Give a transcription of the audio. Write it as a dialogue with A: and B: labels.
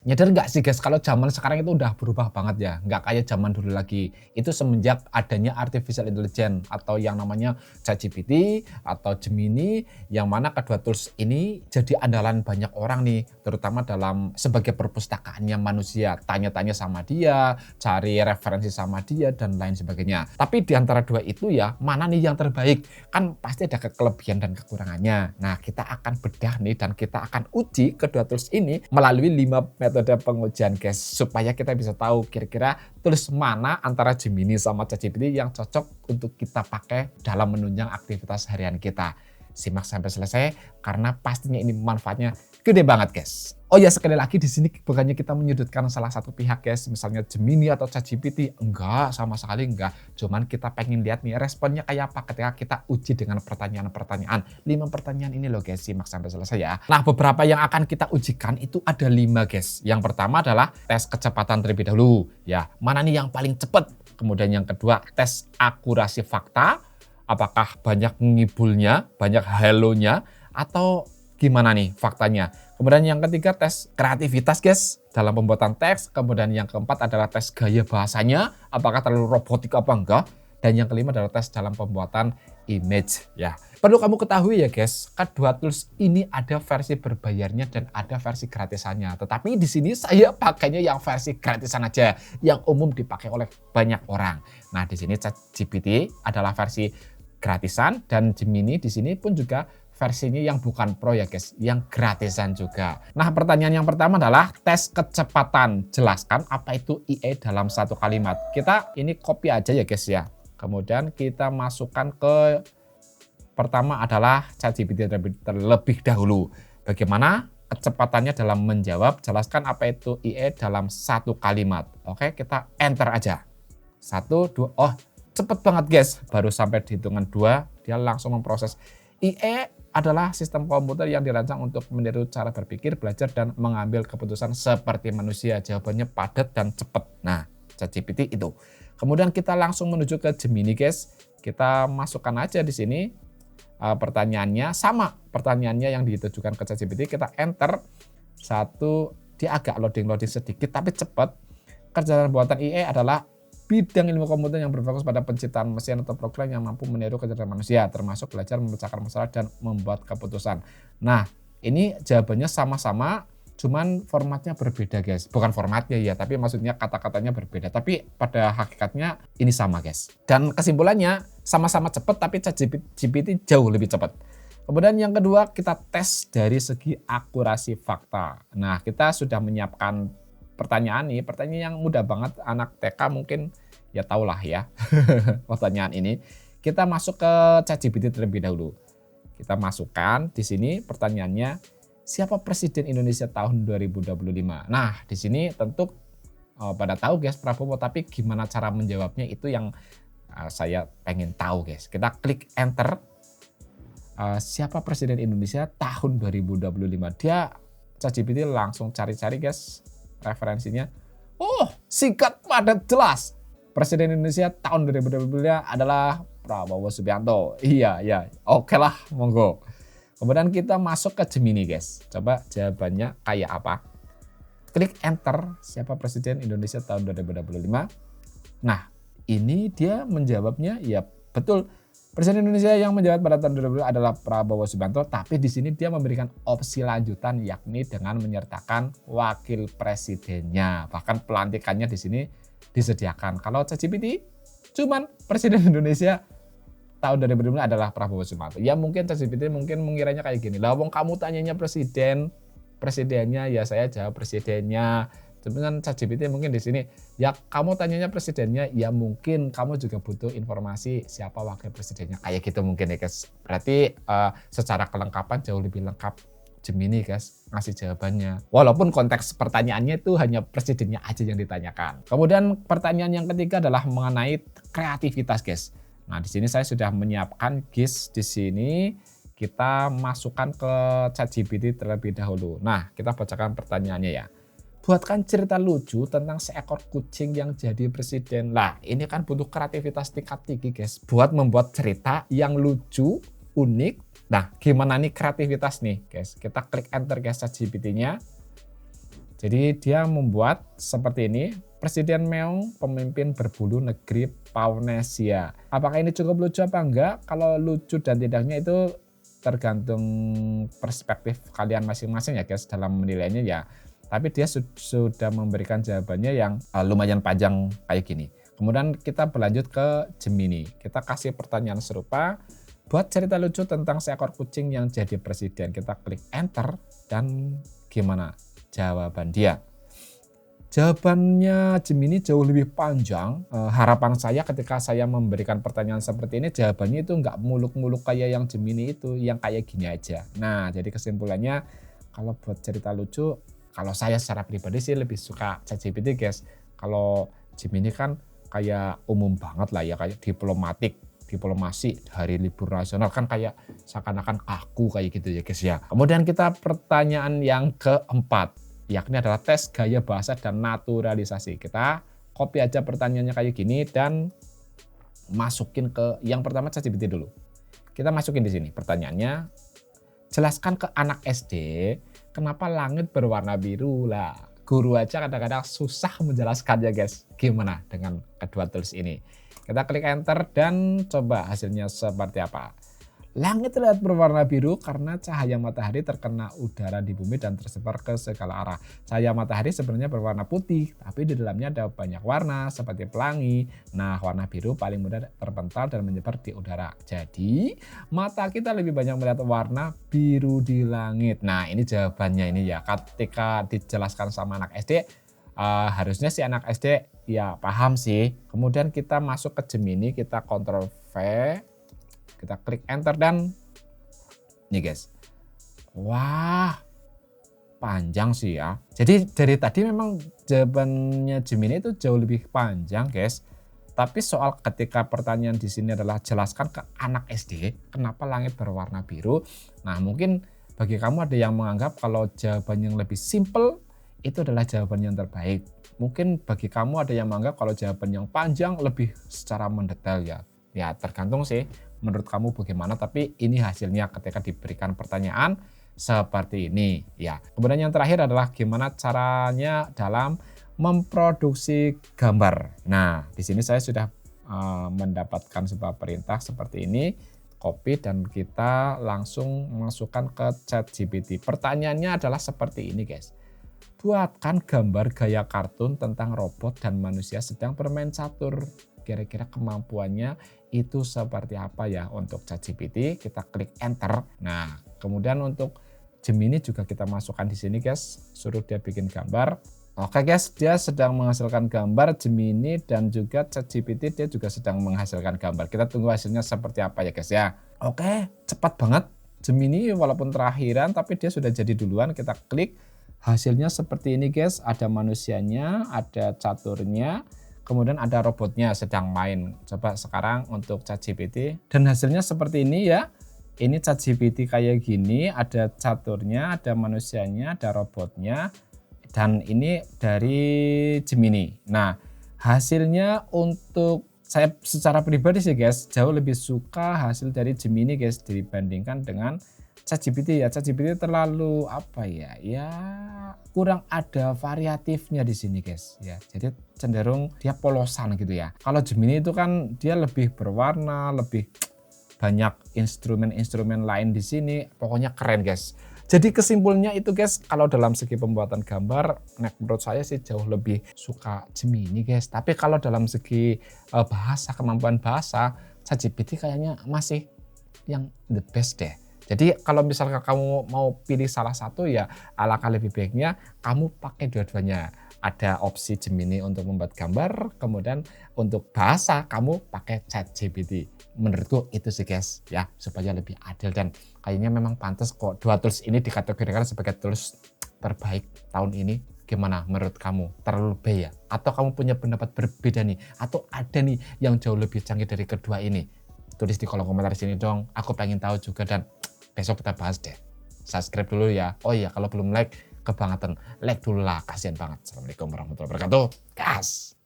A: Nyadar nggak sih guys, kalau zaman sekarang itu udah berubah banget ya, nggak kayak zaman dulu lagi. Itu semenjak adanya artificial intelligence atau yang namanya ChatGPT atau Gemini, yang mana kedua tools ini jadi andalan banyak orang nih, terutama dalam sebagai perpustakaannya manusia. Tanya-tanya sama dia, cari referensi sama dia, dan lain sebagainya. Tapi di antara dua itu ya, mana nih yang terbaik? Kan pasti ada kelebihan dan kekurangannya. Nah, kita akan bedah nih dan kita akan uji kedua tools ini melalui 5 metode pengujian guys, supaya kita bisa tahu kira-kira tools mana antara Gemini sama ChatGPT yang cocok untuk kita pakai dalam menunjang aktivitas harian kita. Simak sampai selesai karena pastinya ini manfaatnya gede banget guys. Oh ya, sekali lagi di sini bukannya kita menyudutkan salah satu pihak guys, misalnya Gemini atau ChatGPT, enggak, sama sekali enggak. Cuman kita pengen lihat nih responnya kayak apa ketika kita uji dengan pertanyaan-pertanyaan. 5 pertanyaan ini loh guys, simak sampai selesai ya. Nah, beberapa yang akan kita ujikan itu ada 5 guys. Yang pertama adalah tes kecepatan terlebih dahulu. Ya, mana nih yang paling cepat? Kemudian yang kedua, tes akurasi fakta. Apakah banyak ngibulnya, banyak halonya, atau gimana nih faktanya. Kemudian yang ketiga tes kreativitas guys dalam pembuatan teks. Kemudian yang keempat adalah tes gaya bahasanya, apakah terlalu robotik apa enggak. Dan yang kelima adalah tes dalam pembuatan image ya. Perlu kamu ketahui ya guys, kedua tools ini ada versi berbayarnya dan ada versi gratisannya. Tetapi di sini saya pakainya yang versi gratisan aja, yang umum dipakai oleh banyak orang. Nah, di sini ChatGPT adalah versi gratisan dan Gemini di sini pun juga versinya yang bukan pro ya guys, yang gratisan juga. Nah, pertanyaan yang pertama adalah tes kecepatan. Jelaskan apa itu IE dalam satu kalimat. Kita ini copy aja ya guys ya. Kemudian kita masukkan ke pertama adalah ChatGPT terlebih dahulu. Bagaimana kecepatannya dalam menjawab? Jelaskan apa itu IE dalam satu kalimat. Oke, kita enter aja. 1, 2, oh cepet banget guys, baru sampai di hitungan 2 dia langsung memproses. IE adalah sistem komputer yang dirancang untuk meniru cara berpikir, belajar, dan mengambil keputusan seperti manusia. Jawabannya padat dan cepat. Nah, ChatGPT itu. Kemudian kita langsung menuju ke Gemini guys. Kita masukkan aja di sini pertanyaannya, sama pertanyaannya yang ditujukan ke ChatGPT. Kita enter 1, dia agak loading sedikit tapi cepat. Kerjaan buatan IE adalah bidang ilmu komputer yang berfokus pada penciptaan mesin atau program yang mampu meniru kecerdasan manusia, termasuk belajar memecahkan masalah dan membuat keputusan. Nah, ini jawabannya sama-sama, cuman formatnya berbeda guys. Bukan formatnya ya, tapi maksudnya kata-katanya berbeda. Tapi pada hakikatnya ini sama guys. Dan kesimpulannya sama-sama cepat, tapi ChatGPT jauh lebih cepat. Kemudian yang kedua, kita tes dari segi akurasi fakta. Nah, kita sudah menyiapkan pertanyaan yang mudah banget, anak TK mungkin ya tahulah ya pertanyaan ini. Kita masuk ke ChatGPT terlebih dahulu. Kita masukkan di sini pertanyaannya, siapa presiden Indonesia tahun 2025? Nah, di sini tentu pada tahu guys Prabowo, tapi gimana cara menjawabnya itu yang saya pengen tahu guys. Kita klik enter. Siapa presiden Indonesia tahun 2025? Dia ChatGPT langsung cari-cari guys referensinya. Oh, singkat padat jelas. Presiden Indonesia tahun 2025 adalah Prabowo Subianto. Iya, ya. Oke lah, monggo. Kemudian kita masuk ke Gemini, guys. Coba jawabannya kayak apa? Klik enter, siapa presiden Indonesia tahun 2025. Nah, ini dia menjawabnya ya betul. Presiden Indonesia yang menjabat pada tahun 2020 adalah Prabowo Subianto, tapi di sini dia memberikan opsi lanjutan yakni dengan menyertakan wakil presidennya. Bahkan pelantikannya di sini disediakan. Kalau ChatGPT cuman Presiden Indonesia tahun 2020 adalah Prabowo Subianto. Ya mungkin ChatGPT mungkin mengiranya kayak gini. Lah wong kamu tanyanya presidennya ya saya jawab presidennya. Cuman ChatGPT mungkin di sini ya kamu tanyanya presidennya, ya mungkin kamu juga butuh informasi siapa wakil presidennya, kayak gitu mungkin ya guys. Berarti secara kelengkapan jauh lebih lengkap Gemini guys ngasih jawabannya. Walaupun konteks pertanyaannya itu hanya presidennya aja yang ditanyakan. Kemudian pertanyaan yang ketiga adalah mengenai kreativitas guys. Nah, di sini saya sudah menyiapkan GIS di sini. Kita masukkan ke ChatGPT terlebih dahulu. Nah, kita bacakan pertanyaannya ya. Buatkan cerita lucu tentang seekor kucing yang jadi presiden. Lah, ini kan butuh kreativitas tingkat tinggi guys. Buat membuat cerita yang lucu, unik. Nah, gimana nih kreativitas nih guys? Kita klik enter guys ChatGPT-nya. Jadi dia membuat seperti ini, Presiden Meong, pemimpin berbulu negeri Paunesia. Apakah ini cukup lucu apa enggak? Kalau lucu dan tidaknya itu tergantung perspektif kalian masing-masing ya guys dalam menilainya ya. Tapi dia sudah memberikan jawabannya yang lumayan panjang kayak gini. Kemudian kita berlanjut ke Gemini. Kita kasih pertanyaan serupa. Buat cerita lucu tentang seekor kucing yang jadi presiden. Kita klik enter dan gimana jawaban dia. Jawabannya Gemini jauh lebih panjang. Harapan saya ketika saya memberikan pertanyaan seperti ini, jawabannya itu nggak muluk-muluk kayak yang Gemini itu, yang kayak gini aja. Nah, jadi kesimpulannya kalau buat cerita lucu, kalau saya secara pribadi sih lebih suka ChatGPT guys. Kalau Gemini kan kayak umum banget lah ya, kayak diplomasi hari libur nasional kan kayak seakan-akan aku kayak gitu ya guys ya. Kemudian kita pertanyaan yang keempat, yakni adalah tes gaya bahasa dan naturalisasi. Kita copy aja pertanyaannya kayak gini dan masukin ke yang pertama ChatGPT dulu. Kita masukin di sini pertanyaannya. Jelaskan ke anak SD kenapa langit berwarna biru lah. Guru aja kadang-kadang susah menjelaskannya guys. Gimana dengan kedua tools ini? Kita klik enter dan coba hasilnya seperti apa. Langit terlihat berwarna biru karena cahaya matahari terkena udara di bumi dan tersebar ke segala arah. Cahaya matahari sebenarnya berwarna putih, tapi di dalamnya ada banyak warna seperti pelangi. Nah, warna biru paling mudah terpental dan menyebar di udara. Jadi, mata kita lebih banyak melihat warna biru di langit. Nah, ini jawabannya ini ya. Ketika dijelaskan sama anak SD, harusnya si anak SD ya paham sih. Kemudian kita masuk ke Gemini, kita Ctrl V. Kita klik enter dan nih guys. Wah, panjang sih ya. Jadi dari tadi memang jawabannya Gemini itu jauh lebih panjang guys. Tapi soal ketika pertanyaan di sini adalah jelaskan ke anak SD kenapa langit berwarna biru. Nah, mungkin bagi kamu ada yang menganggap kalau jawaban yang lebih simple itu adalah jawaban yang terbaik. Mungkin bagi kamu ada yang menganggap kalau jawaban yang panjang lebih secara mendetail ya. Ya tergantung sih menurut kamu bagaimana, tapi ini hasilnya ketika diberikan pertanyaan seperti ini ya. Kemudian yang terakhir adalah gimana caranya dalam memproduksi gambar. Nah, di sini saya sudah mendapatkan sebuah perintah seperti ini, copy dan kita langsung masukkan ke ChatGPT. Pertanyaannya adalah seperti ini guys. Buatkan gambar gaya kartun tentang robot dan manusia sedang bermain catur. Kira-kira kemampuannya itu seperti apa ya untuk ChatGPT. Kita klik enter. Nah, kemudian untuk Gemini juga kita masukkan di sini guys. Suruh dia bikin gambar. Oke guys, dia sedang menghasilkan gambar. Gemini dan juga ChatGPT dia juga sedang menghasilkan gambar. Kita tunggu hasilnya seperti apa ya guys ya. Oke, cepat banget. Gemini walaupun terakhiran tapi dia sudah jadi duluan. Kita klik. Hasilnya seperti ini guys. Ada manusianya, ada caturnya. Kemudian ada robotnya sedang main. Coba sekarang untuk ChatGPT. Dan hasilnya seperti ini ya. Ini ChatGPT kayak gini. Ada caturnya, ada manusianya, ada robotnya. Dan ini dari Gemini. Nah, hasilnya untuk saya secara pribadi sih guys. Jauh lebih suka hasil dari Gemini guys. Dibandingkan dengan ChatGPT ya. ChatGPT terlalu apa ya? Ya kurang ada variatifnya di sini guys ya. Jadi cenderung dia polosan gitu ya. Kalau Gemini itu kan dia lebih berwarna, lebih banyak instrumen-instrumen lain di sini. Pokoknya keren guys. Jadi kesimpulannya itu guys, kalau dalam segi pembuatan gambar, menurut saya sih jauh lebih suka Gemini guys. Tapi kalau dalam segi bahasa, kemampuan bahasa, ChatGPT kayaknya masih yang the best deh. Jadi kalau misalkan kamu mau pilih salah satu ya alangkah lebih baiknya kamu pakai dua-duanya. Ada opsi Gemini untuk membuat gambar, kemudian untuk bahasa kamu pakai ChatGPT. Menurutku itu sih guys ya, supaya lebih adil dan kayaknya memang pantas kok dua tools ini dikategorikan sebagai tools terbaik tahun ini. Gimana menurut kamu? Terlalu lebih ya? Atau kamu punya pendapat berbeda nih? Atau ada nih yang jauh lebih canggih dari kedua ini? Tulis di kolom komentar sini dong, aku pengen tahu juga dan besok kita bahas deh. Subscribe dulu ya. Oh iya, kalau belum like, kebangetan. Like dulu lah, kasihan banget. Assalamualaikum warahmatullahi wabarakatuh. Gas!